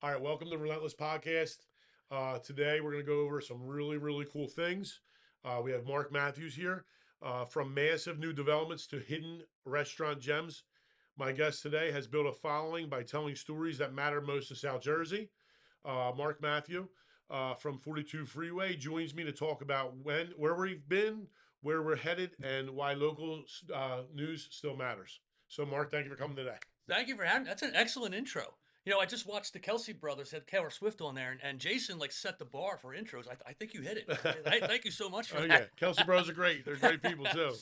All right, welcome to Relentless Podcast. Today we're going to go over some really, really cool things. We have Mark Matthews here. From massive new developments to hidden restaurant gems. My guest today has built a following by telling stories that matter most to South Jersey. Mark Matthew from 42 Freeway joins me to talk about where we've been, where we're headed, and why local news still matters. So, Mark, thank you for coming today. Thank you for having me. That's an excellent intro. I just watched the Kelsey brothers had Taylor Swift on there, and Jason like set the bar for intros. I think you hit it. Thank you so much for Oh that. yeah, Kelsey Bros are great. They're great people too.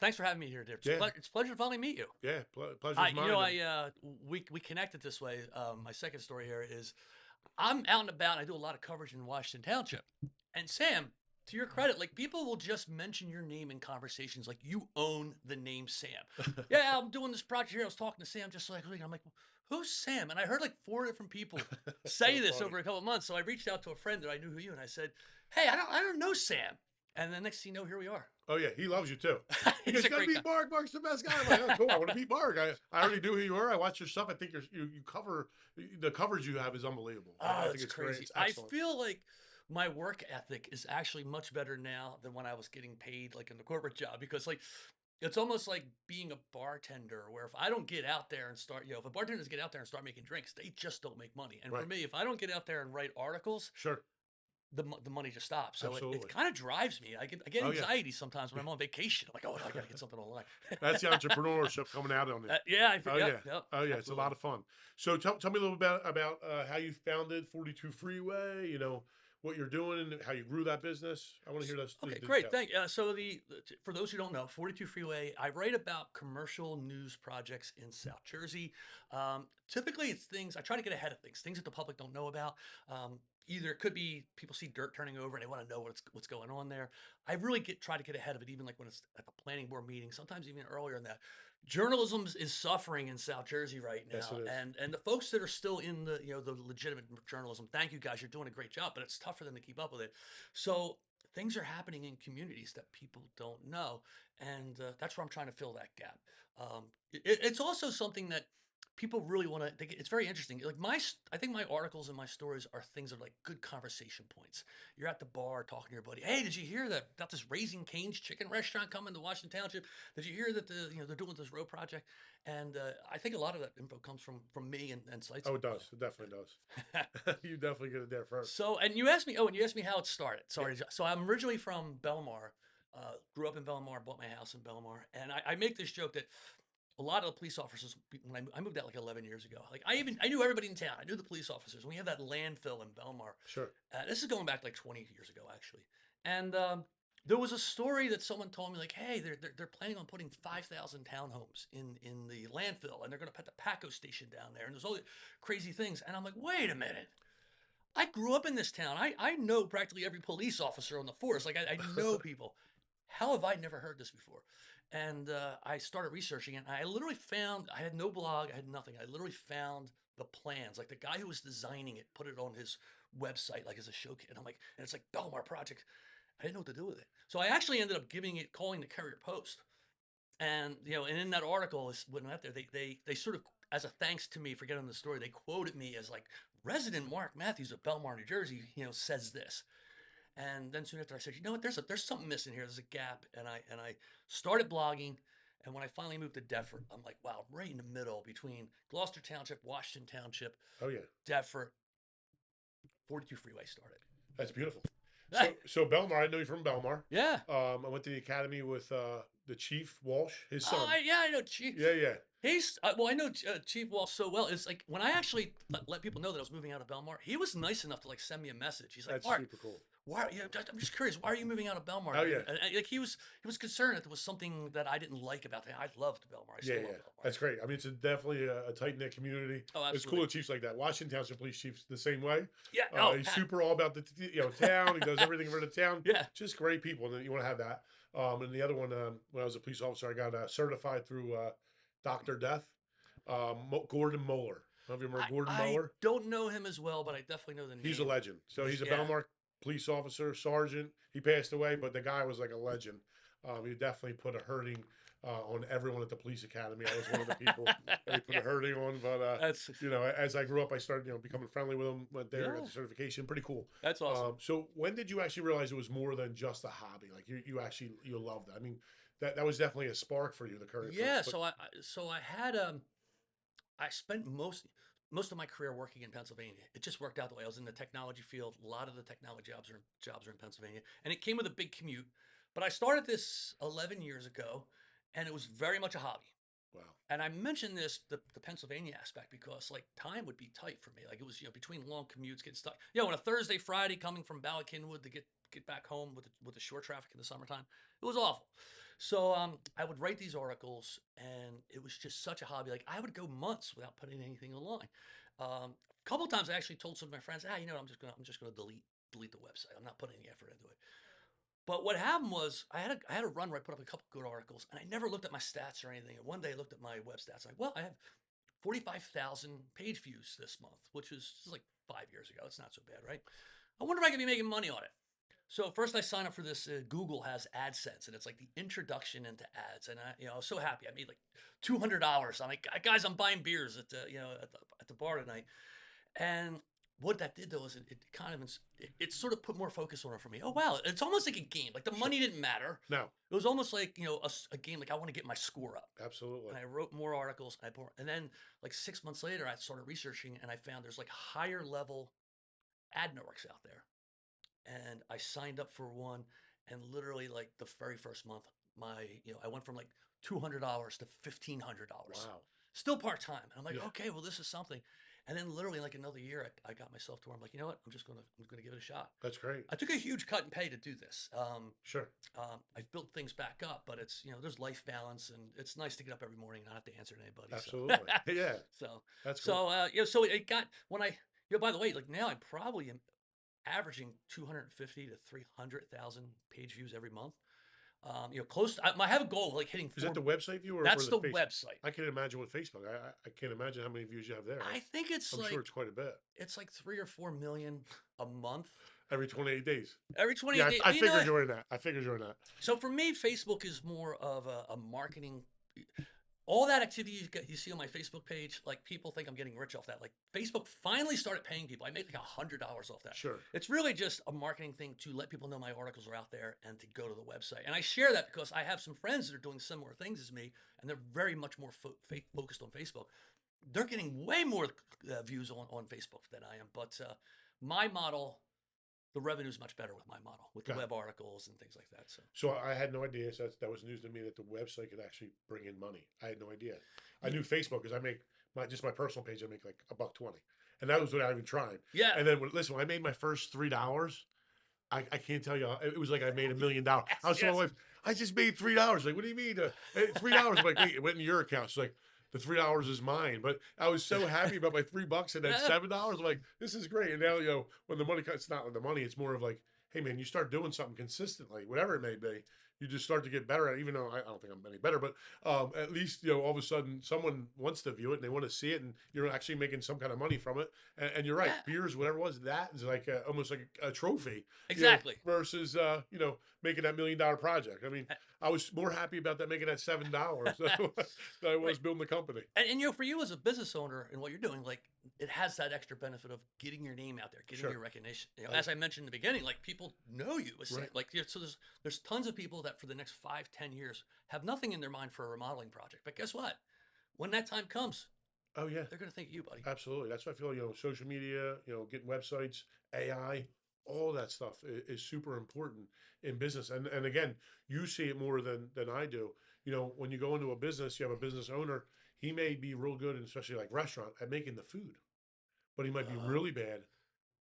Thanks for having me here, dear. Yeah, It's a pleasure to finally meet you. yeah. Pleasure's mine. We connected this way. My second story here is I'm out and about. And I do a lot of coverage in Washington Township, and Sam. To your credit, like people will just mention your name in conversations, like you own the name Sam. Yeah, I'm doing this project here. I was talking to Sam just like I'm like, who's Sam? And I heard like four different people That's say so this funny. over a couple of months. So I reached out to a friend that I knew who you, and I said, hey, I don't know Sam. And then next thing you know, here we are. Oh yeah, he loves you too. He He's goes, a "You gotta great guy. beat Mark. Mark's the best guy." I'm like, "Oh, cool. I want to beat Mark. I already knew who you were. I watched your stuff. I think you cover the coverage you have is unbelievable. I Oh, think that's it's great. crazy. It's I excellent. feel like my work ethic is actually much better now than when I was getting paid like in the corporate job because like it's almost like being a bartender where if I don't get out there and start, if a bartender doesn't get out there and start making drinks, they just don't make money. And for Right. me, if I don't get out there and write articles, Sure. the money just stops. So it Absolutely. kind of drives me. I get Oh yeah. anxiety sometimes when I'm on vacation. I'm like, oh, I got to get something online. That's the entrepreneurship coming out on you. Yeah, Oh yep, yeah. yep, Oh yeah. It's a absolutely. lot of fun. So tell me a little bit about how you founded 42 Freeway. What you're doing and how you grew that business. I want to hear those Okay, great. details. Thank you. For those who don't know, 42 Freeway, I write about commercial news projects in South Jersey. Typically, it's things I try to get ahead of things that the public don't know about. Either it could be people see dirt turning over and they want to know what's going on there. I really try to get ahead of it, even like when it's at the planning board meeting. Sometimes even earlier than that. Journalism is suffering in South Jersey right Yes, it now, is. and the folks that are still in the legitimate journalism, thank you guys, you're doing a great job, but it's tough for them to keep up with it. So things are happening in communities that people don't know, and that's where I'm trying to fill that gap. It's also something that people really want to. It's very interesting. Like I think my articles and my stories are things that are like good conversation points. You're at the bar talking to your buddy. Hey, did you hear that about this Raising Cane's chicken restaurant coming to Washington Township? Did you hear that they're doing this road project? And I think a lot of that info comes from me and sites Oh, that it does. It definitely we follow. does. You definitely get it there first. So, and you asked me, oh, and you asked me how it started. Yeah. Sorry. So I'm originally from Belmar, grew up in Belmar, bought my house in Belmar. And I make this joke that a lot of the police officers, when I moved out like 11 years ago, like I knew everybody in town. I knew the police officers. We have that landfill in Belmar. Sure. This is going back like 20 years ago, actually. And there was a story that someone told me, like, hey, they're planning on putting 5,000 townhomes in the landfill, and they're going to put the Paco station down there, and there's all the crazy things. And I'm like, wait a minute. I grew up in this town. I know practically every police officer on the force. Like I know people. How have I never heard this before? And I started researching it. And I literally found I had no blog. I had nothing. I literally found the plans. Like the guy who was designing it put it on his website, like as a showcase. And I'm like, and it's like Belmar Project. I didn't know what to do with it. So I actually ended up calling the Courier Post. And and in that article is when I went there, they sort of as a thanks to me for getting the story, they quoted me as like resident Mark Matthews of Belmar, New Jersey, says this. And then soon after I said, you know what, there's something missing here. There's a gap. And I started blogging. And when I finally moved to Deptford, I'm like, wow, right in the middle between Gloucester Township, Washington Township, Oh yeah. Deptford, 42 Freeway started. That's beautiful. So Belmar, I know you're from Belmar. Yeah. I went to the academy with the Chief Walsh, his Oh, son. yeah, I know. Chief. Yeah, yeah. He's well. I know Chief Wall so well. It's like when I actually let people know that I was moving out of Belmar, he was nice enough to like send me a message. He's like, That's Mark, super cool. why? I'm just curious. Why are you moving out of Belmar, Oh dude? yeah. Like he was concerned that there was something that I didn't like about it. I loved Belmar. I Yeah, still yeah. love Belmar. That's great. I mean, it's definitely a tight knit community. Oh, It's cool absolutely. that chiefs like that. Washington Township Police Chief's the same way. Yeah. Oh, He's super all about the town. He does everything for the town. yeah. Just great people, and then you want to have that. And the other one, when I was a police officer, I got certified through Doctor Death, Gordon Moeller. I don't know if you remember Gordon I Moeller. don't know him as well, but I definitely know the He's a name. legend. So he's a Yeah. Belmar police officer, sergeant. He passed away, but the guy was like a legend. He definitely put a hurting on everyone at the police academy. I was one of the people that they put Yeah, a hurting on. But that's as I grew up, I started becoming friendly with them. Went there, got yeah, the certification. Pretty cool. that's awesome. So when did you actually realize it was more than just a hobby? Like you actually you loved it. I mean, that was definitely a spark for you. The current Yeah, but so I had I spent most of my career working in Pennsylvania. It just worked out the way I was in the technology field. A lot of the technology jobs are in Pennsylvania, and it came with a big commute. But I started this 11 years ago, and it was very much a hobby. wow, And I mentioned this the Pennsylvania aspect because like time would be tight for me. Like it was between long commutes, getting stuck. On a Thursday, Friday, coming from Ballard Kinwood to get back home with the short traffic in the summertime, it was awful. So I would write these articles, and it was just such a hobby. Like I would go months without putting anything online. A couple of times I actually told some of my friends, I'm just gonna delete the website. I'm not putting any effort into it. But what happened was I had a run where I put up a couple good articles, and I never looked at my stats or anything. And one day I looked at my web stats, like, well, I have 45,000 page views this month, which is like 5 years ago. It's not so bad, right? I wonder if I could be making money on it. So first I signed up for this. Google has AdSense, and it's like the introduction into ads. And I was so happy. I made like $200. I'm like, guys, I'm buying beers at the bar tonight. And what that did though is it kind of it sort of put more focus on it for me. Oh wow, it's almost like a game. Like the sure. money didn't matter. No, It was almost like a game. Like I want to get my score up, absolutely. and I wrote more articles. And then like 6 months later, I started researching, and I found there's like higher level ad networks out there, and I signed up for one, and literally like the very first month, I went from like $200 to $1,500, Wow. still part time. And I'm like, Yeah, okay, well this is something. And then literally like another year, I got myself to where I'm like, you know what, I'm gonna give it a shot. that's great. I took a huge cut in pay to do this. Sure. I've built things back up, but it's there's life balance, and it's nice to get up every morning and not have to answer to anybody. Absolutely. Yeah, So, that's cool. so it got when by the way, like now I probably am averaging 250 to 300,000 page views every month. Close. I have a goal of like hitting Is four. that the website view or That's the the face? website. I can imagine with Facebook. I can't imagine how many views you have there. I think I'm sure it's quite a bit. it's like 3 or 4 million a month. Every 28 days. Every 28 Yeah, days. I figured you were in that. I figured you were in that. So for me, Facebook is more of a marketing. All that activity you see on my Facebook page, like people think I'm getting rich off that. Like Facebook finally started paying people. I made like $100 off that. Sure. It's really just a marketing thing to let people know my articles are out there and to go to the website. And I share that because I have some friends that are doing similar things as me, and they're very much more focused on Facebook. They're getting way more views on Facebook than I am. But my model, the revenue is much better with my model, with the Got it. web articles and things like that. So So I had no idea. So that was news to me that the website could actually bring in money. I had no idea. I knew Facebook because I make my personal page. I make like $1.20, and that was without even trying. yeah, And then listen, when I made my first $3, I can't tell you. It was like I made $1 million. I was telling my wife, I just made $3. Like, what do you mean? $3? I'm like, wait, it went in your account. She's like, the $3 is mine. But I was so happy about my $3, and then yeah, $7. I'm like, this is great. And now when the money it's not the money. It's more of like, hey man, you start doing something consistently, whatever it may be. You just start to get better at it, even though I don't think I'm any better, but at least all of a sudden someone wants to view it and they want to see it, and you're actually making some kind of money from it. And you're right, yeah, beers, whatever it was, that is like almost like a trophy, exactly. versus making that $1 million project. I mean, I was more happy about that making that $7 than I was Right. building the company. And for you as a business owner and what you're doing, like it has that extra benefit of getting your name out there, getting Sure. your recognition. Right. As I mentioned in the beginning, like people know you. Right. Like so there's tons of people that for the next 5, 10 years have nothing in their mind for a remodeling project. But guess what? When that time comes, Oh yeah. they're gonna think of you, buddy. Absolutely. That's why I feel, social media, getting websites, AI, all that stuff is super important in business. And again, you see it more than I do. When you go into a business, you have a business owner, he may be real good, and especially like restaurant, at making the food, but he might be Uh, really bad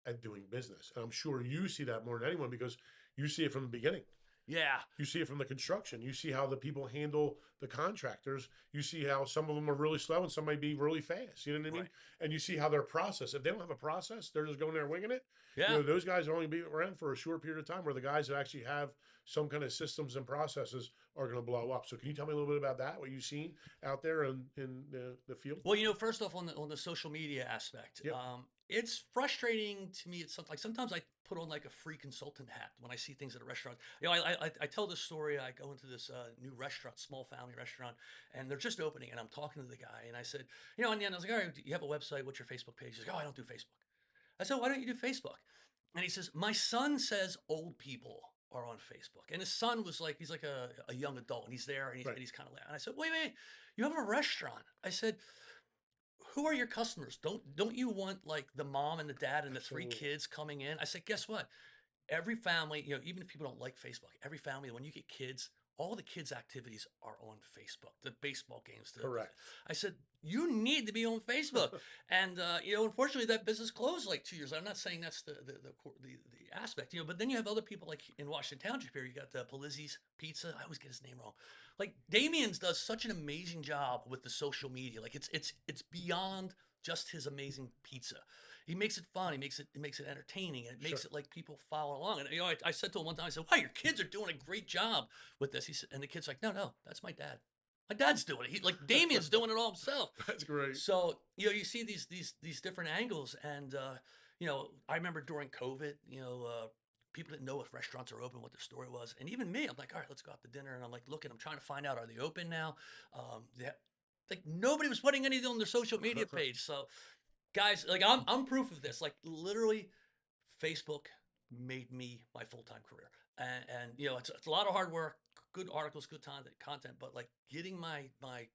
at doing business. And I'm sure you see that more than anyone because you see it from the beginning. yeah, You see it from the construction. You see how the people handle the contractors. You see how some of them are really slow and some might be really fast. You know what I mean? right. And you see how their process. If they don't have a process, they're just going there winging it. Yeah, Those guys are only be around for a short period of time. Where the guys that actually have some kind of systems and processes are going to blow up. So can you tell me a little bit about that? What you've seen out there in the field? Well, first off, on the social media aspect, Yep. it's frustrating to me. It's something like sometimes I put on like a free consultant hat when I see things at a restaurant. I tell this story. I go into this new restaurant, small family restaurant, and they're just opening, and I'm talking to the guy, and I said, in the end, I was like, all right, do you have a website? What's your Facebook page? He's like, oh, I don't do Facebook. I said, why don't you do Facebook? And he says, my son says old people are on Facebook. And his son was like, he's like a young adult and he's there and Right. he's kind of laughing. And I said, wait, you have a restaurant. I said, who are your customers? Don't you want like the mom and the dad and the three Absolutely. kids coming in? I said, guess what? Every family, even if people don't like Facebook, every family, when you get kids, all the kids' activities are on Facebook. The baseball games. Correct. I said, you need to be on Facebook. And, unfortunately, that business closed like 2 years. I'm not saying that's the aspect, but then you have other people like in Washington Township here. You got the Polizzi's Pizza. I always get his name wrong. Like Damien's does such an amazing job with the social media. Like it's beyond just his amazing pizza. He makes it fun. He makes it entertaining, and it Sure. makes it like people follow along. And I said to him one time, I said, "Wow, your kids are doing a great job with this." He said, and the kid's like, "No, that's my dad. My dad's doing it. He like Damien's doing it all himself." That's great. So you see these different angles, and I remember during COVID, people didn't know if restaurants are open, what the story was, and even me, I'm like, all right, let's go out to dinner, and I'm like, looking, I'm trying to find out, are they open now? Like nobody was putting anything on their social media page, so guys, like I'm proof of this. Like literally, Facebook made me my full time career, and it's a lot of hard work, good articles, good content, but like getting my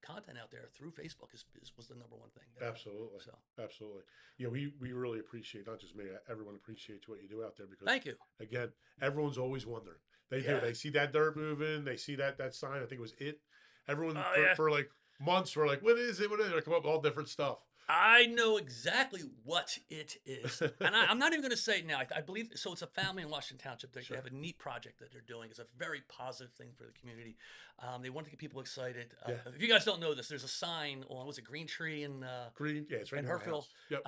content out there through Facebook was the number one thing. Absolutely. So Absolutely. Yeah, we really appreciate, not just me, everyone appreciates what you do out there because thank you. again, everyone's always wondering. They do. Yeah. They see that dirt moving, they see that sign. I think it was it. Everyone Oh for, yeah. for like months were like, what is it? What is it? They come up with all different stuff. I know exactly what it is, and I'm not even going to say it now. I believe so. It's a family in Washington Township. They Sure. have a neat project that they're doing. It's a very positive thing for the community. They want to get people excited. Yeah. If you guys don't know this, there's a sign on was it Green Tree Green. Yeah, it's right in near my Herfil, house. Yep.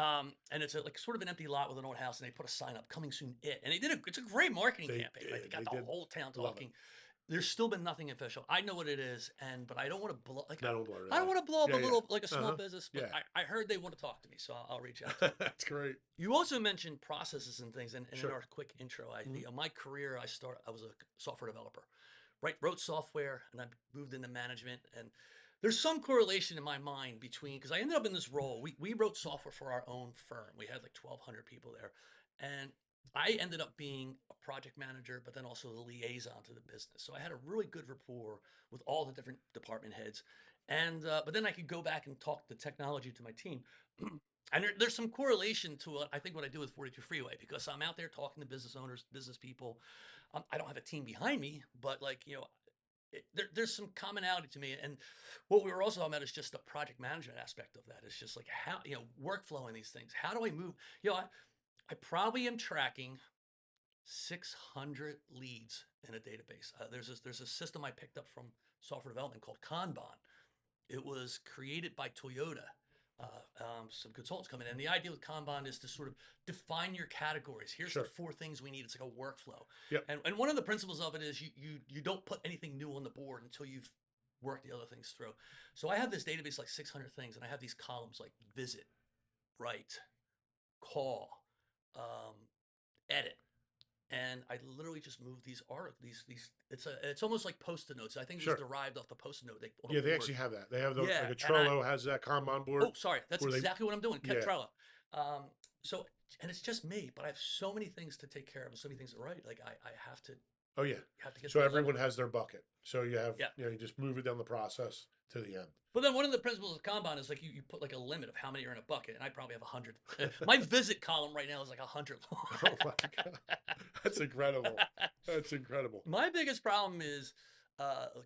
and it's like sort of an empty lot with an old house, and they put a sign up, "Coming soon." And it's a great marketing They campaign. Right? They did. got They the did. whole town Love it. talking. There's still been nothing official. I know what it is, but I don't want to blow like Not on blur. I don't want to blow up Yeah, a yeah. little like a small Uh-huh. business, but Yeah. I heard they want to talk to me, so I'll reach out to them. That's great. You also mentioned processes and things, and in Sure. our quick intro, Mhm. my career, I was a software developer, right? Wrote software, and I moved into management, and there's some correlation in my mind between because I ended up in this role. We wrote software for our own firm. We had like 1,200 people there, and I ended up being a project manager, but then also the liaison to the business. So I had a really good rapport with all the different department heads, and but then I could go back and talk the technology to my team. And there's some correlation to I think what I do with 42 Freeway because I'm out there talking to business owners, business people. I don't have a team behind me, but like there's some commonality to me. And what we were also talking about is just the project management aspect of that. It's just like how workflow in these things. How do I move? I probably am tracking 600 leads in a database. There's a system I picked up from software development called Kanban. It was created by Toyota. Some consultants come in, and the idea with Kanban is to sort of define your categories. Here's the Sure. 4 things we need. It's like a workflow, Yep. and one of the principles of it is you don't put anything new on the board until you've worked the other things through. So I have this database like 600 things, and I have these columns like visit, write, call, um, edit, and I literally just moved these articles. These it's almost like post-it notes. I think it was Sure. derived off the post-it note on a Yeah, they board. actually have that. They have the Yeah, like a and I Trello has that Kanban board oh sorry, that's where they. exactly what I'm doing. Yeah. Trello. So and it's just me, but I have so many things to take care of and so many things to write. Like I Oh yeah. have to get So those up. everyone has their bucket. So you have Yeah. you just move it down the process to the end. But then one of the principles of Kanban is like you put like a limit of how many are in a bucket, and I probably have 100. My visit column right now is like 100. Oh my God. That's incredible. That's incredible. My biggest problem is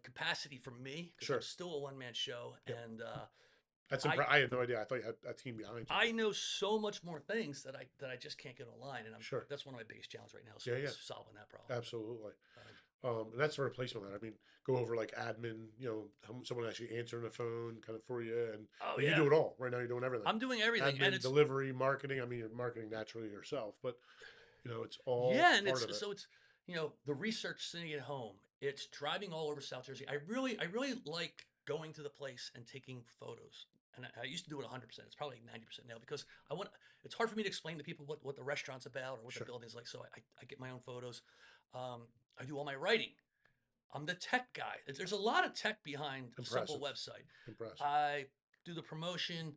capacity for me because Sure. I'm still a one-man show, Yep. and That's I I had no idea. I thought you had a team behind you. I know so much more things that I just can't get online, and Sure. that's one of my biggest challenges right now. Yeah, yeah. Is solving that problem. Absolutely. Um, And that's the replacement of that. I mean, go over like admin, someone actually answering the phone kind of for you. And oh you yeah, do it all. Right now, you're doing everything. I'm doing everything, and Admin, it's delivery, marketing. I mean, you're marketing naturally yourself, but it's all yeah, and part of it. it's the research sitting at home. It's driving all over South Jersey. I really like going to the place and taking photos. And I used to do it 100%. It's probably like 90% now because I want. It's hard for me to explain to people what the restaurant's about or what the Sure. building's like. So I get my own photos. I do all my writing. I'm the tech guy. There's a lot of tech behind a simple Impressive. website. Impressive. I do the promotion.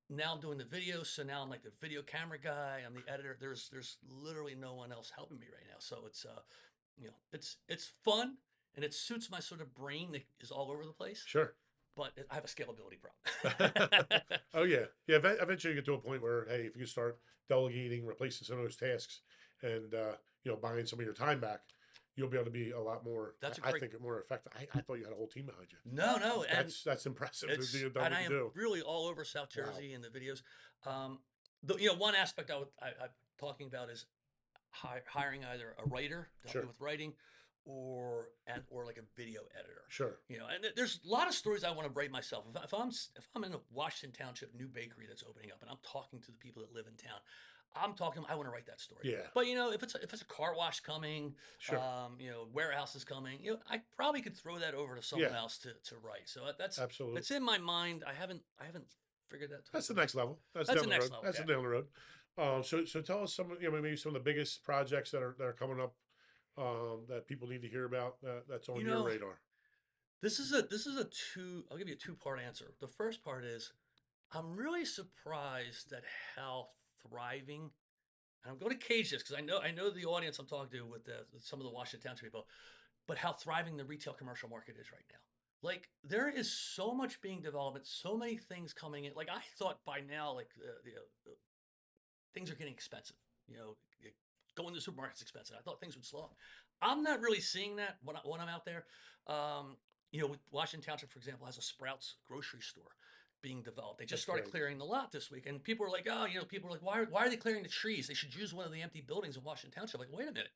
Now I'm doing the videos, so now I'm like the video camera guy. I'm the editor. There's literally no one else helping me right now. So it's it's fun and it suits my sort of brain that is all over the place. Sure. But I have a scalability problem. Oh yeah, yeah. Eventually, you get to a point where, hey, if you start delegating, replacing some of those tasks, and buying some of your time back, you'll be able to be a lot more. That's a I great. think more effective. I thought you had a whole team behind you. No, no, and That's impressive to it's be done and what I you am do. really all over South Wow. Jersey in the videos. Um, one aspect I'm talking about is hiring either a writer to help me Sure. with writing, or like a video editor. Sure. And there's a lot of stories I want to write myself. If I'm in a Washington Township new bakery that's opening up, and I'm talking to the people that live in town, I'm talking. I want to write that story. Yeah. But if it's a car wash coming, Sure. warehouse is coming, I probably could throw that over to Yeah. someone else to write. So Absolutely. that's in my mind. I haven't figured that That's the totally. next level. That's That's down the the next road. level. That's Yeah. down the road. So tell us some, maybe some of the biggest projects that are coming up, that people need to hear about, that's on You your know, radar. this is a two. I'll give you a two-part answer. The first part is I'm really surprised at how thriving. And I'm going to cage this because I know the audience I'm talking to with some of the Washington Township people, but how thriving the retail commercial market is right now. Like there is so much being developed, so many things coming in. Like I thought by now, like things are getting expensive. You know, going to the supermarket's expensive. I thought things would slow. I'm not really seeing that when I'm out there. With Washington Township, for example, has a Sprouts grocery store being developed. They just That's started great. clearing the lot this week, and people are like, "Oh, people are like, why are they clearing the trees? They should use one of the empty buildings in Washington Township." Like, wait a minute.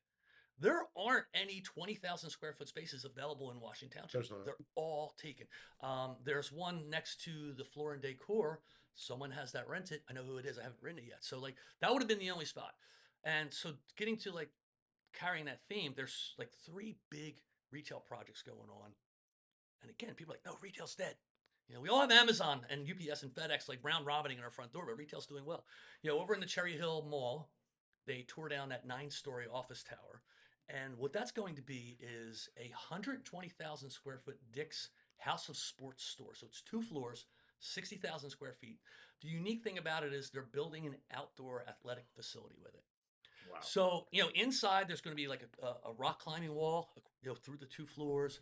There aren't any 20,000 square foot spaces available in Washington Township. There's not. They're all taken. There's one next to the Floor and Decor. Someone has that rented. I know who it is. I haven't written it yet. So like that would have been the only spot. And so getting to like carrying that theme, there's like three big retail projects going on. And again, people are like, no, retail's dead. We all have Amazon and UPS and FedEx like round robining in our front door, but retail's doing well. Over in the Cherry Hill Mall, they tore down that 9-story office tower. And what that's going to be is a 120,000 square foot Dick's House of Sports store. So it's 2 floors, 60,000 square feet. The unique thing about it is they're building an outdoor athletic facility with it. Wow. So, inside there's going to be like a rock climbing wall, through the 2 floors.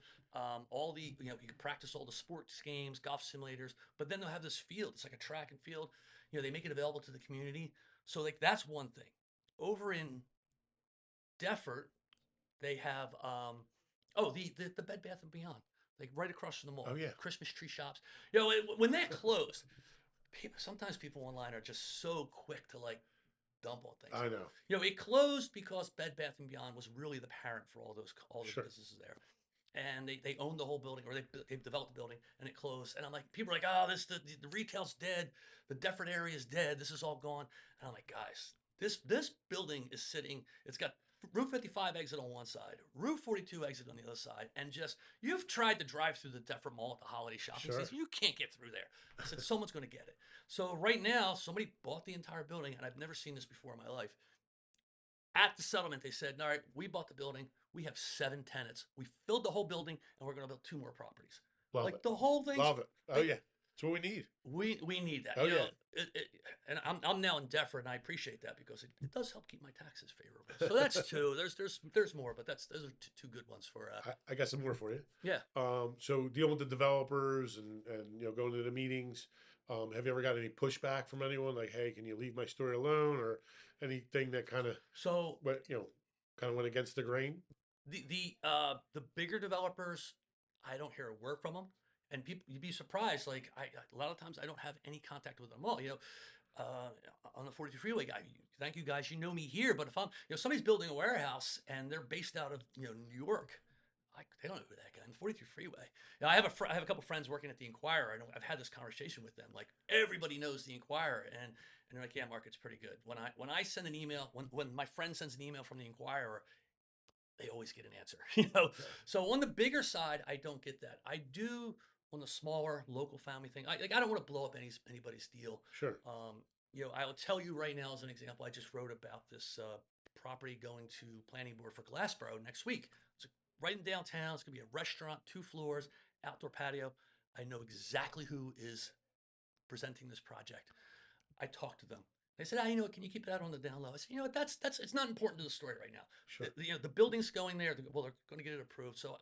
All you can practice all the sports games, golf simulators, but then they'll have this field. It's like a track and field. They make it available to the community. So, like, that's one thing. Over in Deffert, they have, the Bed Bath and Beyond, like right across from the Oh mall, yeah. Christmas tree shops. When that closed, sometimes people online are just so quick to like dump on things. I know. It closed because Bed Bath and Beyond was really the parent for all those Sure. businesses there, and they owned the whole building, or they developed the building, and it closed. And I'm like, people are like, oh, the retail's dead, the Deffert area is dead, this is all gone. And I'm like, guys, this building is sitting. It's got Route 55 exit on one side, Route 42 exit on the other side, and just you've tried to drive through the Deffert Mall at the holiday shopping Sure. season, you can't get through there. I said, someone's going to get it. So right now, somebody bought the entire building, and I've never seen this before in my life. At the settlement, they said, all right, we bought the building. We have 7 tenants. We filled the whole building, and we're going to build 2 more properties. Love Like it. the whole thing. Love it. Oh yeah. That's what we need. We need that. Oh yeah. And I'm now in Deffert, and I appreciate that because it does help keep my taxes favorable. So that's 2. There's more, but those are two good ones for. I got some more for you. Yeah. So dealing with the developers and going to the meetings. Have you ever got any pushback from anyone like, hey, can you leave my story alone, or anything that kind of So kind of went against the grain? the bigger developers, I don't hear a word from them, and people you'd be surprised. Like a lot of times I don't have any contact with them all. On the 42 Freeway guy. Thank you guys. You know me here, but if I'm somebody's building a warehouse and they're based out of New York. They don't know who that guy. In 43 Freeway. I have a couple friends working at the Inquirer. I've had this conversation with them. Like everybody knows the Inquirer, and they're like, yeah, Mark, it's pretty good. When I send an email, when my friend sends an email from the Inquirer, they always get an answer, you know? Yeah. So on the bigger side, I don't get that. I do on the smaller local family thing. I don't want to blow up anybody's deal. Sure. I will tell you right now as an example, I just wrote about this property going to planning board for Glassboro next week. It's right in downtown. It's going to be a restaurant, 2 floors, outdoor patio. I know exactly who is presenting this project. I talked to them. They said, you know what, can you keep that on the down low? I said, you know what, that's it's not important to the story right now. Sure. The building's going there. Well, they're going to get it approved, so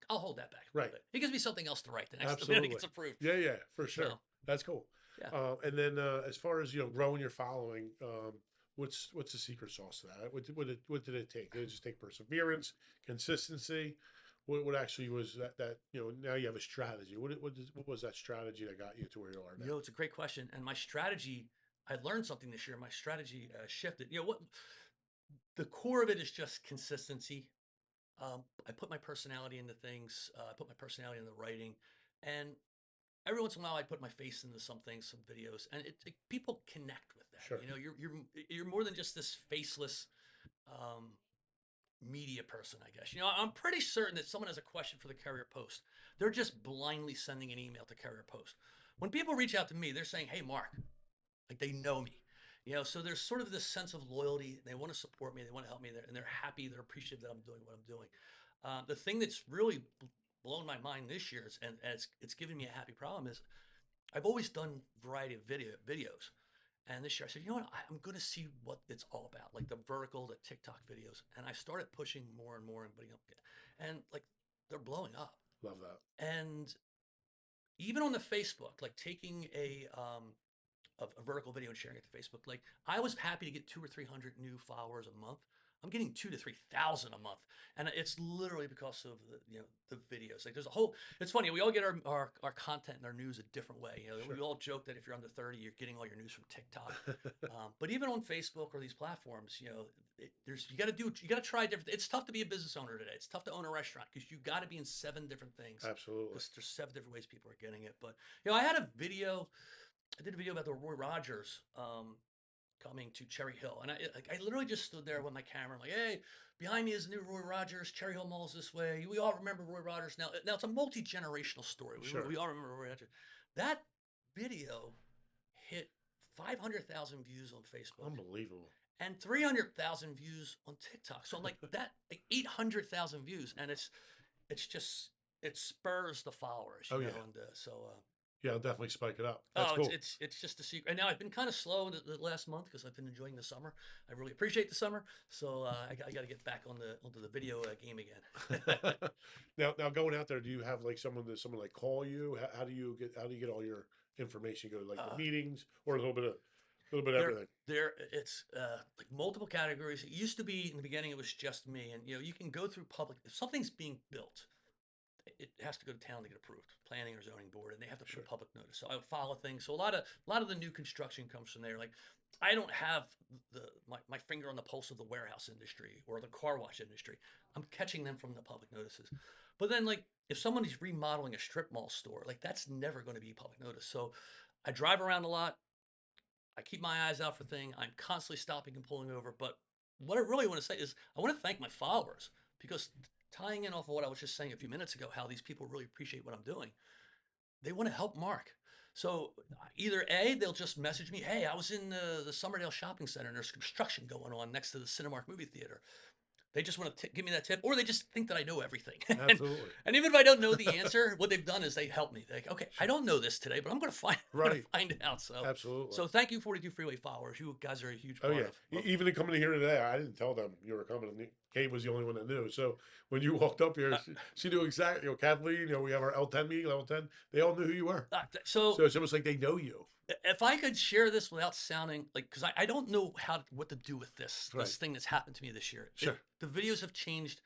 I'll hold that back a little Right. bit. It gives me something else to write the next minute it Absolutely. gets approved. Yeah, yeah, for sure. So That's cool. yeah. And then as far as growing your following, what's the secret sauce to that? What did it take? Did it just take perseverance, consistency? What actually was that now you have a strategy. What was that strategy that got you to where you are now? It's a great question. And my strategy, I learned something this year. My strategy shifted. What the core of it is just consistency. I put my personality into things. I put my personality into writing, and every once in a while, I put my face into some things, some videos, and people connect with that. Sure. You're more than just this faceless um, media person, I guess. I'm pretty certain that someone has a question for the Carrier Post. They're just blindly sending an email to Carrier Post. When people reach out to me, they're saying, "Hey, Mark," like they know me. So there's sort of this sense of loyalty. They want to support me. They want to help me, and they're happy. They're appreciative that I'm doing what I'm doing. The thing that's really blown my mind this year, and it's given me a happy problem, is I've always done variety of videos. And this year I said, you know what? I'm going to see what it's all about, like the vertical, the TikTok videos. And I started pushing more and more and putting up, and like they're blowing up. Love that. And even on the Facebook, like taking a vertical video and sharing it to Facebook, like I was happy to get 200 or 300 new followers a month. I'm getting 2,000 to 3,000 a month, and it's literally because of the videos. Like there's a whole. It's funny. We all get our content and our news a different way. Sure. We all joke that if you're under 30, you're getting all your news from TikTok. But even on Facebook or these platforms, you got to try different. It's tough to be a business owner today. It's tough to own a restaurant because you got to be in 7 different things. Absolutely. Because there's 7 different ways people are getting it. But I had a video. I did a video about the Roy Rogers coming to Cherry Hill, and I literally just stood there with my camera. I'm like, hey, behind me is the new Roy Rogers. Cherry Hill Mall's this way. We all remember Roy Rogers now. Now it's a multi-generational story. Sure. We all remember Roy Rogers. That video hit 500,000 views on Facebook. Unbelievable. And 300,000 views on TikTok. So I'm like 800,000 views, and it spurs the followers. Oh, yeah. And Yeah, I'll definitely spike it up. That's oh, cool. it's just a secret. And now I've been kind of slow the last month because I've been enjoying the summer. I really appreciate the summer, so I got to get back onto the video game again. Now going out there, do you have like someone like call you? How do you get all your information? You go to like the meetings or a little bit of everything. It's like multiple categories. It used to be in the beginning it was just me, and you can go through public if something's being built. It has to go to town to get approved, planning or zoning board, and they have to put a public notice. So I would follow things. So a lot of the new construction comes from there. Like I don't have my finger on the pulse of the warehouse industry or the car wash industry. I'm catching them from the public notices. But then like if somebody's remodeling a strip mall store, like that's never going to be public notice. So I drive around a lot. I keep my eyes out for things. I'm constantly stopping and pulling over. But what I really want to say is I want to thank my followers because tying in off of what I was just saying a few minutes ago, how these people really appreciate what I'm doing. They want to help Mark. So either A, they'll just message me, hey, I was in the Summerdale Shopping Center and there's construction going on next to the Cinemark movie theater. They just want to give me that tip, or they just think that I know everything. Absolutely. and even if I don't know the answer, what they've done is they help me. They're like, okay, I don't know this today, but I'm going to find out. So absolutely. So thank you, 42 Freeway followers. You guys are a huge part of. Even in coming here today, I didn't tell them you were coming. Kate was the only one that knew. So when you walked up here, she knew exactly. Kathleen, we have our L10 meeting, level 10. They all knew who you were. So it's almost like they know you. If I could share this without sounding like, because I don't know what to do with this thing that's happened to me this year. Sure. The videos have changed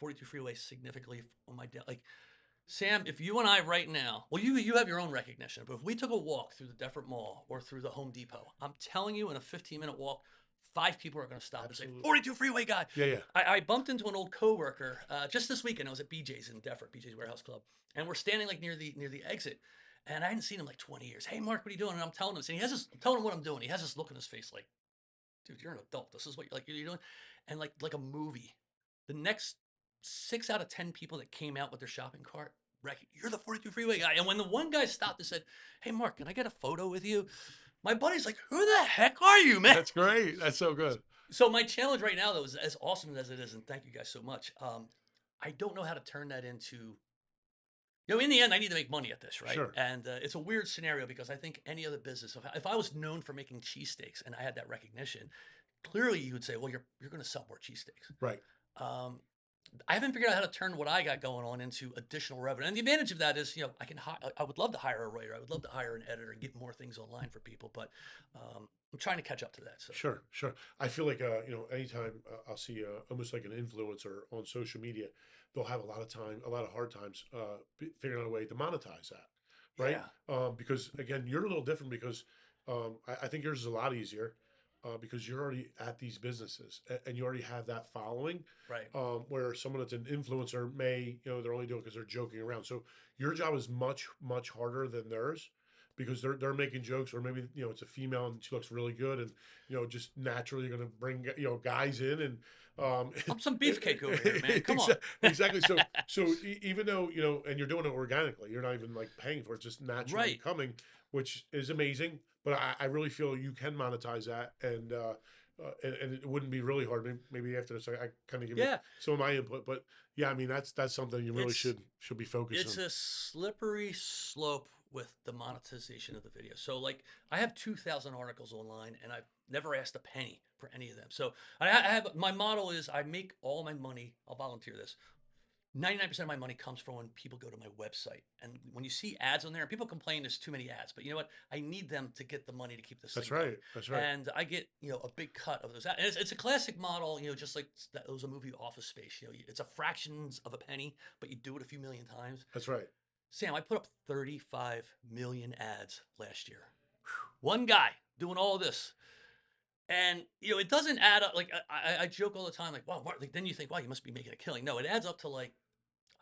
42 Freeway significantly on my like Sam, if you and I right now, well, you have your own recognition, but if we took a walk through the Deffert Mall or through the Home Depot, I'm telling you, in a 15-minute walk, 5 people are going to stop and say, 42 Freeway guy. Yeah. I bumped into an old coworker just this weekend. I was at BJ's in Deffert, BJ's Warehouse Club, and we're standing like near the exit. And I hadn't seen him like 20 years. Hey, Mark, what are you doing? And I'm telling him this. And I'm telling him what I'm doing. He has this look on his face like, dude, you're an adult. This is what you're doing. And like a movie. the next 6 out of 10 people that came out with their shopping cart, you're the 42 Freeway guy. And when the one guy stopped and said, "Hey, Mark, can I get a photo with you?" My buddy's like, "Who the heck are you, man?" That's great. That's so good. So my challenge right now, though, is as awesome as it is, and thank you guys so much. I don't know how to turn that into, in the end, I need to make money at this, right? Sure. And it's a weird scenario because I think any other business, if I was known for making cheesesteaks and I had that recognition, clearly you would say, well, you're going to sell more cheesesteaks. Right. Um, I haven't figured out how to turn what I got going on into additional revenue. And the advantage of that is, I would love to hire a writer. I would love to hire an editor and get more things online for people, but I'm trying to catch up to that. So Sure, sure. I feel like anytime I'll see almost like an influencer on social media, they'll have a lot of time, a lot of hard times figuring out a way to monetize that, right? yeah, Because again, you're a little different because I think yours is a lot easier because you're already at these businesses and you already have that following. right. Where someone that's an influencer may, they're only doing it because they're joking around. So your job is much, much harder than theirs because they're making jokes, or maybe it's a female and she looks really good, and just naturally you're going to bring guys in and I'm some beefcake over here, man. Come on. exactly. So even though and you're doing it organically, you're not even like paying for it, it's just naturally Right. coming, which is amazing. But I really feel you can monetize that, and it wouldn't be really hard. Maybe after this, I kind of give you Yeah. some of my input. But yeah, I mean that's something you really It's should be focused it's on. a slippery slope with the monetization of the video. So like I have 2,000 articles online and I've never asked a penny for any of them. So I have, my model is I make all my money. I'll volunteer this. 99% of my money comes from when people go to my website. And when you see ads on there, and people complain there's too many ads, but you know what? I need them to get the money to keep this That's thing going. right. That's right. And I get, a big cut of those ads. And it's a classic model, just like that was a movie Office Space. It's a fractions of a penny, but you do it a few million times. That's right. Sam, I put up 35 million ads last year. One guy doing all this. And it doesn't add up. Like I joke all the time, like, wow, Mark, like, then you think, wow, you must be making a killing. No, it adds up to, like,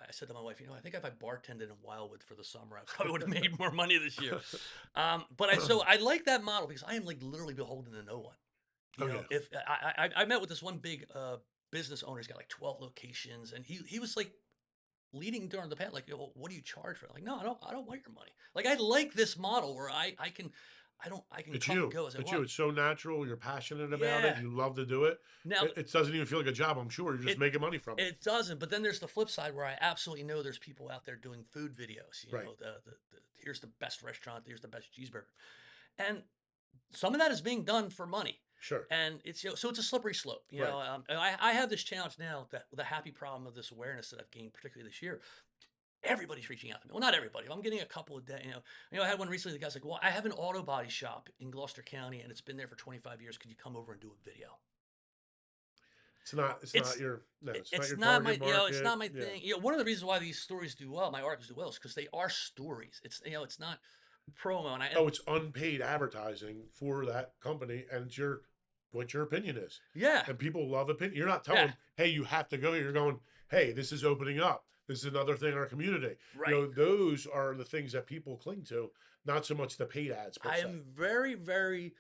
I said to my wife, I think if I bartended in Wildwood for the summer, I probably would have made more money this year. So I like that model because I am like literally beholden to no one. Oh yeah. If I met with this one big business owner, he's got like 12 locations, and he was like leading during the panel, like, well, what do you charge for it? Like, no, I don't want your money. Like, I like this model where I can It's come and you. go as I It's you. want. It's so natural. You're passionate about it. Yeah. You love to do it. Now It doesn't even feel like a job. I'm sure you're just it making money from it. it doesn't, but then there's the flip side where I absolutely know there's people out there doing food videos. Right. Here's the best restaurant, here's the best cheeseburger, and some of that is being done for money. Sure. And it's, so it's a slippery slope. Right. And I have this challenge now, that the happy problem of this awareness that I've gained, particularly this year. Everybody's reaching out to me. Well, not everybody. I'm getting a couple a day. I had one recently. The guy's like, "Well, I have an auto body shop in Gloucester County, and it's been there for 25 years. Could you come over and do a video?" It's not. It's not It's your. No. It's not it's your not my, target market. it's not my Yeah. thing. One of the reasons why these stories do well, my articles do well, is because they are stories. It's not promo. Oh, it's unpaid advertising for that company, and it's what your opinion is. Yeah, And people love opinion. You're not yeah, telling, hey, you have to go here. You're going, hey, this is opening up. This is another thing in our community. right. Those are the things that people cling to, not so much the paid ads per I se. am very, very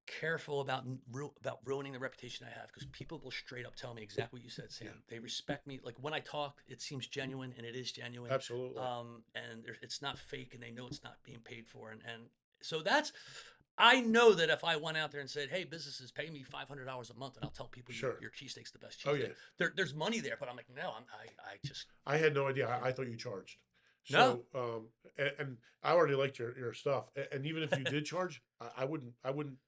careful about ruining the reputation I have, because people will straight up tell me exactly what you said, Sam. Yeah. They respect me. Like, when I talk, it seems genuine, and it is genuine. Absolutely. And it's not fake, and they know it's not being paid for. And so I know that if I went out there and said, "Hey, businesses, pay me $500 a month, and I'll tell people Sure. your cheesesteak's the best Oh, cheesesteak," yeah. there's money there. But I'm like, no, I just I had no idea. I thought you charged. no. So, and I already liked your stuff. And even if you did charge, I wouldn't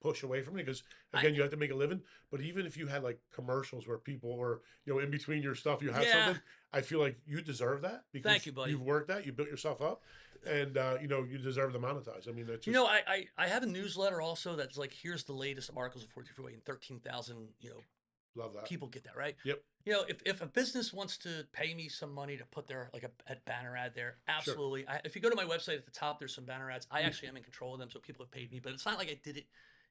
push away from it because I, again, you have to make a living. But even if you had like commercials where people, or in between your stuff, you have yeah. something, I feel like you deserve that because Thank you, buddy. you've worked that, you built yourself up, and you deserve to monetize. I mean, that's just I have a newsletter also that's like, here's the latest articles of 42 Freeway, and 13,000 love that. people get that, right? Yep. If a business wants to pay me some money to put their, like, a banner ad there, Sure. absolutely. If you go to my website at the top, there's some banner ads. I Mm. actually am in control of them, so people have paid me, but it's not like I did it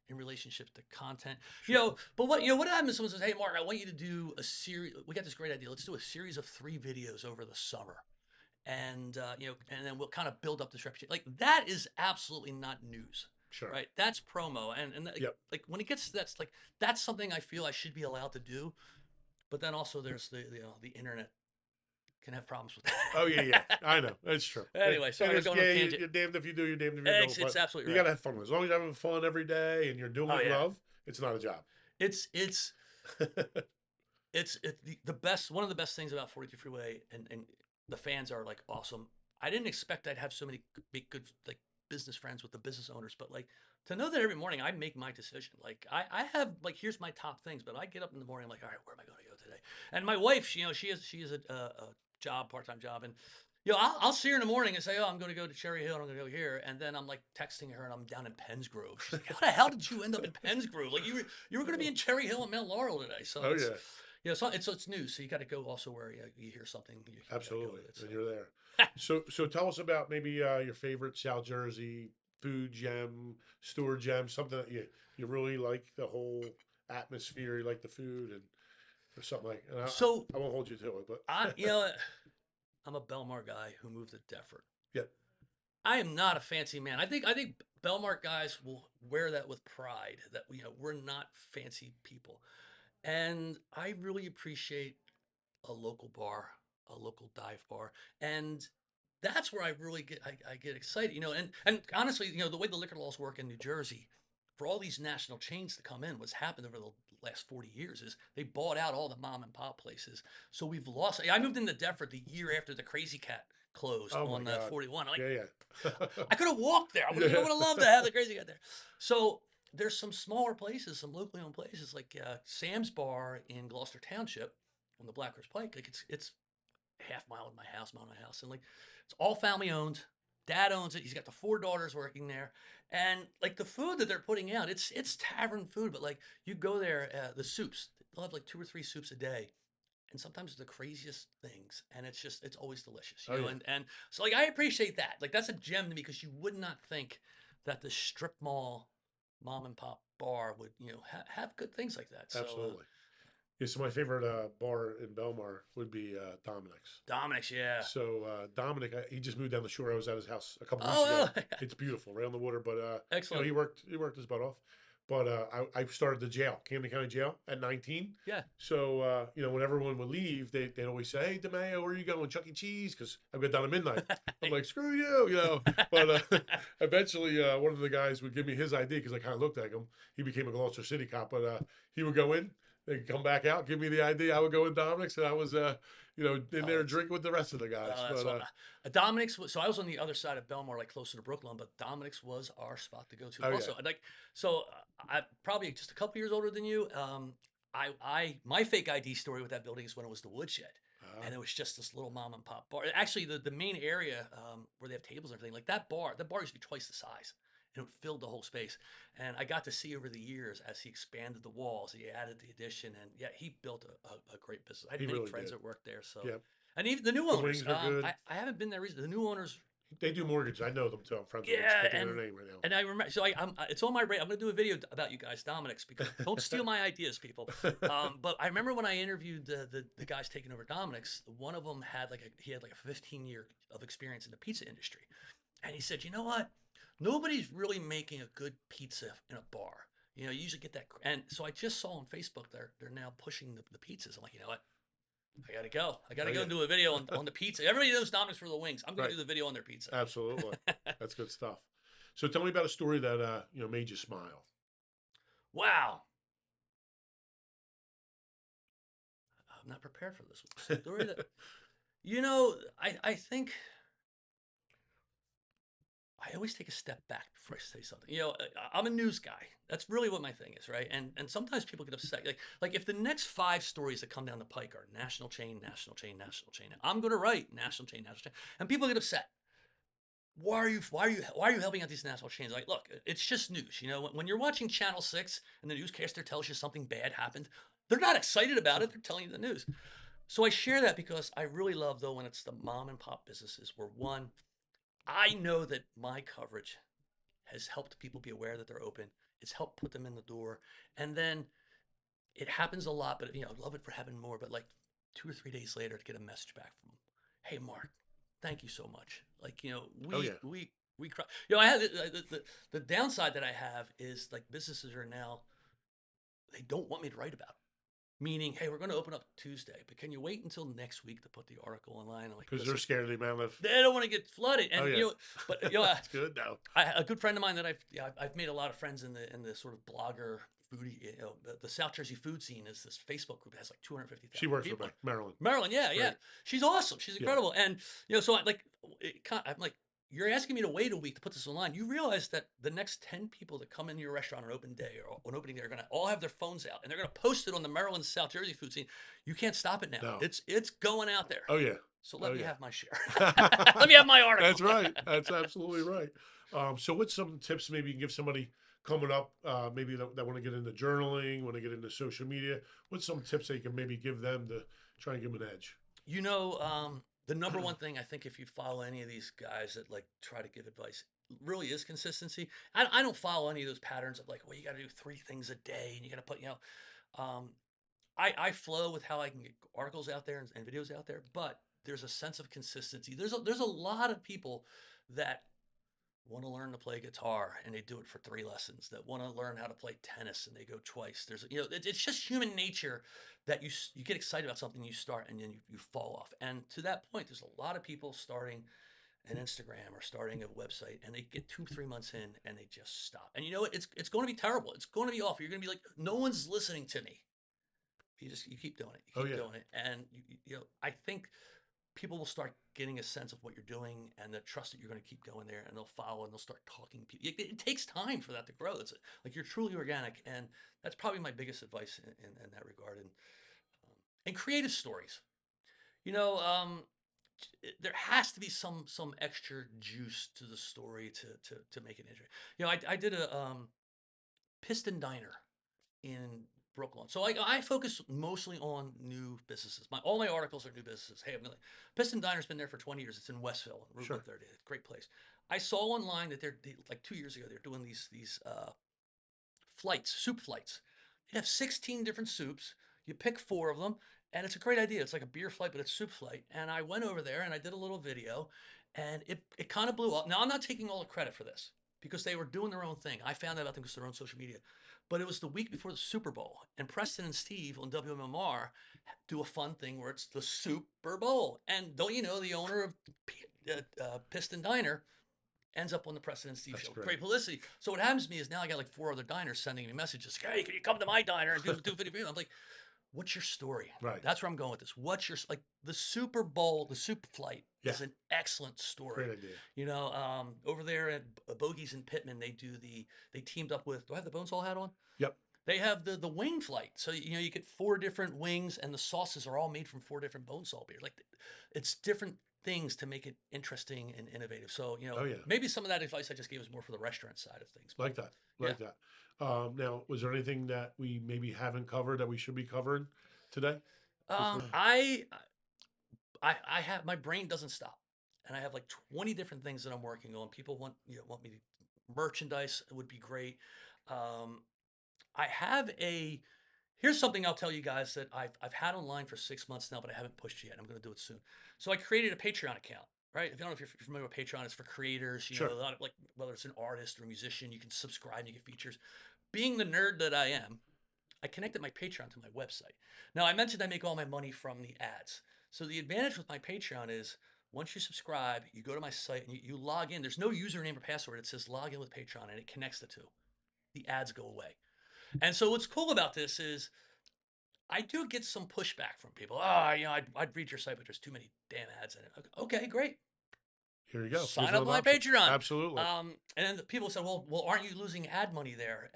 in relationship to content. Sure. But what happens if someone says, "Hey, Mark, I want you to do a series. We got this great idea. Let's do a series of 3 videos over the summer." And and then we'll kind of build up this reputation. Like, that is absolutely not news. Sure. Right, that's promo, and Yep. like when it gets to that's something I feel I should be allowed to do. but then also there's the internet can have problems with that. Oh yeah, yeah. I know. That's true. Anyway, And sorry, I'm there's going on a yeah, tangent. you're damned if you do, you're damned if you don't. It's But absolutely you right. gotta have fun. As long as you're having fun every day and you're doing Oh what you yeah, love, it's not a job. it's the best. One of the best things about 42 Freeway, and the fans are like awesome. I didn't expect I'd have so many big good like business friends with the business owners, but like to know that every morning I make my decision. Like I have like here's my top things, but I get up in the morning I'm like, all right, where am I going to go today? And my wife, she is a job, part-time job, and I'll see her in the morning and say, oh, I'm going to go to Cherry Hill, and I'm going to go here, and then I'm like texting her, and I'm down in Penns Grove. She's like, how the hell did you end up in Penns Grove? Like you were going to be in Cherry Hill and Mount Laurel today. So Oh yeah, so it's new. So you got to go also where you hear something, you got to go absolutely. with it. So And you're there. So tell us about maybe your favorite South Jersey food gem, store gem, something that you really like the whole atmosphere. You like the food and or something like. And so I won't hold you to it, but I I'm a Belmar guy who moved to Deptford. yep. I am not a fancy man. I think Belmar guys will wear that with pride that we're not fancy people. And I really appreciate a local bar, a local dive bar, and that's where I really I get excited, and honestly, the way the liquor laws work in New Jersey, for all these national chains to come in, what's happened over the last 40 years is they bought out all the mom and pop places. So we've lost. I moved into Deptford the year after the Crazy Cat closed Oh my on God. 41. I'm like, Yeah, yeah. I could have walked there. I Yeah. would have loved to have the Crazy Cat there. So there's some smaller places, some locally owned places like Sam's Bar in Gloucester Township on the Blackhurst Pike. Like it's half mile of my house, mile of my house, and like it's all family owned. Dad owns it. He's got the four daughters working there, and like the food that they're putting out, it's tavern food. But like you go there, the soups they'll have like two or three soups a day, and sometimes the craziest things, and it's always delicious, Oh yeah. And so like I appreciate that. Like that's a gem to me because you would not think that the strip mall mom and pop bar would have good things like that. So Absolutely. Yeah, so my favorite bar in Belmar would be Dominic's. Dominic's, yeah. So Dominic, he just moved down the shore. I was at his house a couple weeks ago. Oh, It's beautiful, right on the water. But excellent. he worked his butt off. But I started the jail, Camden County Jail, at 19. Yeah. So when everyone would leave, they'd always say, "Hey, DeMayo, where are you going? Chuck E. Cheese?" Because I got down at midnight. I'm like, "Screw you," But eventually, one of the guys would give me his ID because I kind of looked like him. He became a Gloucester City cop, but he would go in. They'd come back out, give me the ID. I would go in Dominic's, and I was, in there drinking with the rest of the guys. That's But Dominic's. So I was on the other side of Belmar, like closer to Brooklyn, but Dominic's was our spot to go to. oh Also, yeah, like, so I probably just a couple years older than you. I my fake ID story with that building is when it was the Woodshed, and it was just this little mom and pop bar. Actually, the main area where they have tables and everything, like that bar used to be twice the size. And it filled the whole space. And I got to see over the years as he expanded the walls, he added the addition, and yeah, he built a great business. I had he many really friends did. that worked there, so Yeah, and even the new the owners. wings are good. I haven't been there recently. The new owners, They do mortgage. I know them too. I'm friends with them. Just yeah, can't think of their name right now. and I remember. So it's on my radar. I'm going to do a video about you guys, Dominic's, because don't steal my ideas, people. But I remember when I interviewed the guys taking over Dominic's, one of them had he had like a 15-year of experience in the pizza industry, and he said, you know what? Nobody's really making a good pizza in a bar. You usually get that. And so I just saw on Facebook they're now pushing the pizzas. I'm like, you know what? I gotta go. I gotta Oh go yeah, and do a video on the pizza. Everybody knows Domino's for the wings. I'm gonna right. do the video on their pizza. Absolutely, that's good stuff. So tell me about a story that made you smile. Wow. I'm not prepared for this one. Story that I think I always take a step back before I say something. I'm a news guy. That's really what my thing is, right? And sometimes people get upset. Like if the next 5 stories that come down the pike are national chain, national chain, national chain, I'm going to write national chain, national chain, and people get upset. Why are you helping out these national chains? Like, look, it's just news. When you're watching Channel 6 and the newscaster tells you something bad happened, they're not excited about it. They're telling you the news. So I share that because I really love, though, when it's the mom and pop businesses where one, I know that my coverage has helped people be aware that they're open. It's helped put them in the door. And then it happens a lot, but I'd love it for having more. But like 2 or 3 days later to get a message back from them. Hey, Mark, thank you so much. Like, Oh we yeah, we cry. I have the downside that I have is like businesses are now, they don't want me to write about it. meaning, hey, we're going to open up Tuesday, but can you wait until next week to put the article online? I'm like, Because they're listen, scared of the amount of. they don't want to get flooded. Oh And yeah, but that's good now. a good friend of mine that I've made a lot of friends in the sort of blogger foodie, the South Jersey food scene is this Facebook group that has like She 250,000 works for people. me, Maryland. Maryland, yeah, yeah, Right. she's awesome. She's Yeah. incredible. And so I'm like, you're asking me to wait a week to put this online. You realize that the next 10 people that come into your restaurant on open day or on opening day are going to all have their phones out and they're going to post it on the Maryland South Jersey food scene. You can't stop it now. No. It's going out there. Oh yeah. So let Oh me yeah. have my share. Let me have my article. That's right. That's absolutely right. So what's some tips maybe you can give somebody coming up, maybe that want to get into journaling, want to get into social media? What's some tips that you can maybe give them to try and give them an edge? The number one thing I think if you follow any of these guys that like try to give advice really is consistency. I don't follow any of those patterns of like, well, you got to do 3 things a day and you got to put, um, I flow with how I can get articles out there and videos out there, but there's a sense of consistency. There's a lot of people that want to learn to play guitar and they do it for 3 lessons, that want to learn how to play tennis and they go twice. It's just human nature that you get excited about something, you start, and then you fall off. And to that point, there's a lot of people starting an Instagram or starting a website and they get 2 3 months in and they just stop. And you know what, it's going to be terrible, it's going to be awful. You're going to be like, no one's listening to me. You keep doing it, Oh you keep yeah. doing it. And I think people will start getting a sense of what you're doing and the trust that you're going to keep going there, and they'll follow and they'll start talking to people. It takes time for that to grow. It's like you're truly organic, and that's probably my biggest advice in that regard. And creative stories, you know, there has to be some extra juice to the story to make it interesting. I did a Piston Diner in Brooklyn. So I focus mostly on new businesses. All my articles are new businesses. Hey, Piston Diner's been there for 20 years. It's in Westville, Route Sure. 130. It's a great place. I saw online that like 2 years ago they're doing these flights, soup flights. You have 16 different soups. You pick 4 of them, and it's a great idea. It's like a beer flight, but it's soup flight. And I went over there and I did a little video, and it kind of blew up. Now I'm not taking all the credit for this because they were doing their own thing. I found out about them because of their own social media. But it was the week before the Super Bowl, and Preston and Steve on WMMR do a fun thing where it's the Super Bowl. And don't you know, the owner of Piston Diner ends up on the Preston and Steve That's show. great. Great publicity. So what happens to me is now I got like 4 other diners sending me messages. Hey, can you come to my diner and do video? I'm like, what's your story? Right. That's where I'm going with this. What's your, like, the Super Bowl, the soup flight is an excellent story. Great idea. Over there at Bogies and Pittman, they teamed up with, do I have the Bonesaw hat on? Yep. They have the wing flight. So, you get 4 different wings and the sauces are all made from 4 different Bonesaw beers. Like, it's different things to make it interesting and innovative. So, Oh yeah. maybe some of that advice I just gave is more for the restaurant side of things. Like that. Like that. Now, was there anything that we maybe haven't covered that we should be covering today? I have, my brain doesn't stop, and I have like 20 different things that I'm working on. People want me to merchandise. It would be great. I have here's something I'll tell you guys that I've had online for 6 months now, but I haven't pushed yet. I'm going to do it soon. So I created a Patreon account. Right? If you don't know if you're familiar with Patreon, it's for creators. Sure. A lot of, like, whether it's an artist or a musician, you can subscribe and you get features. Being the nerd that I am, I connected my Patreon to my website. Now, I mentioned I make all my money from the ads. So the advantage with my Patreon is once you subscribe, you go to my site and you log in. There's no username or password. It says log in with Patreon, and it connects the two. The ads go away. And so what's cool about this is I do get some pushback from people. I'd read your site, but there's too many damn ads in it. Okay, great. Here you go. Sign up my Patreon. Absolutely. And then the people said, well, aren't you losing ad money there?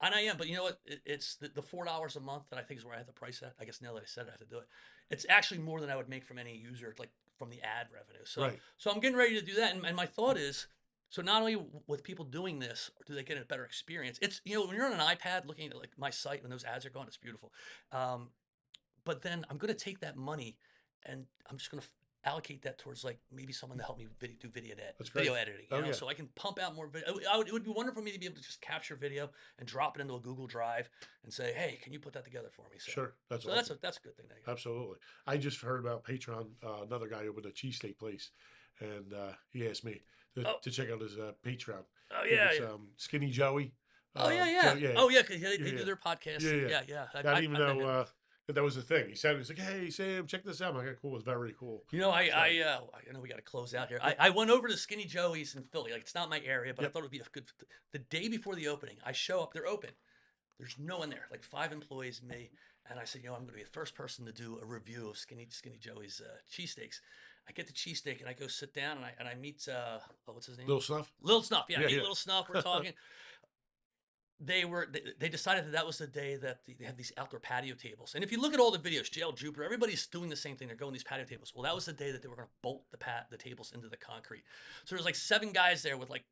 And I am, but you know what? It's the $4 a month that I think is where I have the price at. I guess now that I said it, I have to do it. It's actually more than I would make from any user, like from the ad revenue. So, right. So I'm getting ready to do that. And my thought is, so not only with people doing this, do they get a better experience? It's, when you're on an iPad looking at like my site, when those ads are gone, it's beautiful. But then I'm going to take that money and I'm just going to allocate that towards like maybe someone to help me do video editing, yeah. So I can pump out more video. It would be wonderful for me to be able to just capture video and drop it into a Google Drive and say, hey, can you put that together for me? So, sure. That's awesome. That's a good thing. Absolutely. I just heard about Patreon. Another guy opened a cheesesteak place, and he asked me to check out his Patreon. Oh yeah, Skinny Joey. Oh yeah. Oh yeah, because they do their podcast. Yeah. I didn't even know that was the thing. He said, he's like, "Hey, Sam, check this out." I'm like, "Okay, cool." It was very cool. You know, So, I know we got to close out here. I went over to Skinny Joey's in Philly. Like, it's not my area, but I yep. thought it would be a good. The day before the opening, I show up. They're open. There's no one there. Like 5 employees, me, and I said, I'm going to be the first person to do a review of Skinny Joey's cheesesteaks. I get the cheesesteak and I go sit down and I meet what's his name? Little stuff. Little Snuff. Yeah, I Yeah, meet yeah. Little Snuff. We're talking. They decided that was the day that they had these outdoor patio tables. And if you look at all the videos, JL Jupiter, everybody's doing the same thing. They're going these patio tables. Well, that was the day that they were going to bolt the tables into the concrete. So there's like 7 guys there with like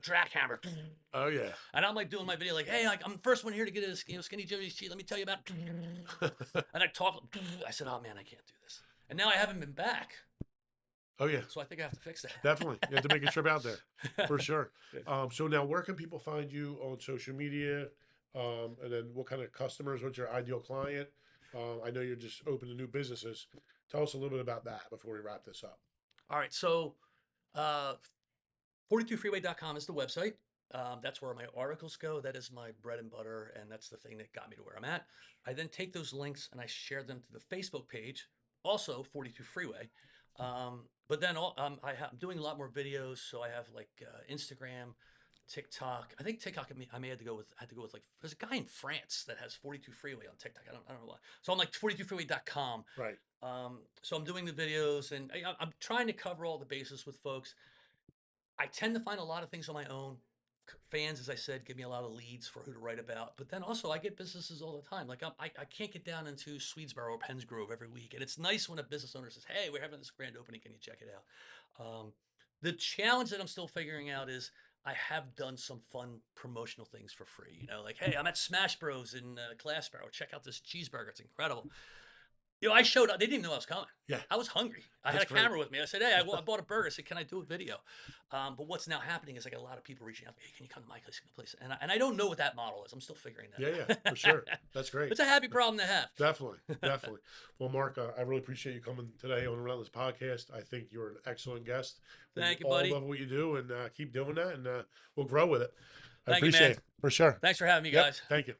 drac hammer. Oh yeah. And I'm like doing my video like, hey, like I'm the first one here to get a Skinny Joey's cheese. Let me tell you about it. And I talk. I said, oh man, I can't do this. And now I haven't been back. Oh yeah. So I think I have to fix that. Definitely. You have to make a trip out there for sure. So now where can people find you on social media? And then what kind of customers, what's your ideal client? I know you're just open to new businesses. Tell us a little bit about that before we wrap this up. All right. So 42freeway.com is the website. That's where my articles go. That is my bread and butter. And that's the thing that got me to where I'm at. I then take those links and I share them to the Facebook page, also 42 Freeway. But then I'm doing a lot more videos. So I have like Instagram, TikTok. I think TikTok. I may have to go with like there's a guy in France that has 42 Freeway on TikTok. I don't know why. So I'm like 42freeway.com. Right. So I'm doing the videos and I'm trying to cover all the bases with folks. I tend to find a lot of things on my own. Fans, as I said, give me a lot of leads for who to write about. But then also I get businesses all the time. Like I can't get down into Swedesboro or Penns Grove every week. And it's nice when a business owner says, hey, we're having this grand opening. Can you check it out? The challenge that I'm still figuring out is I have done some fun promotional things for free. Like, hey, I'm at Smash Bros in Glassboro. Check out this cheeseburger. It's incredible. I showed up. They didn't even know I was coming. Yeah. I was hungry. I had a camera with me. I said, hey, I bought a burger. I said, can I do a video? But what's now happening is I got a lot of people reaching out. Hey, can you come to my place? And I don't know what that model is. I'm still figuring that out. Yeah, for sure. That's great. It's a happy problem to have. Definitely. Well, Mark, I really appreciate you coming today on the Relentless podcast. I think you're an excellent guest. Thank you, all buddy. love what you do and keep doing that, and we'll grow with it. I Thank you, appreciate man. it for sure. Thanks for having me, guys. Thank you.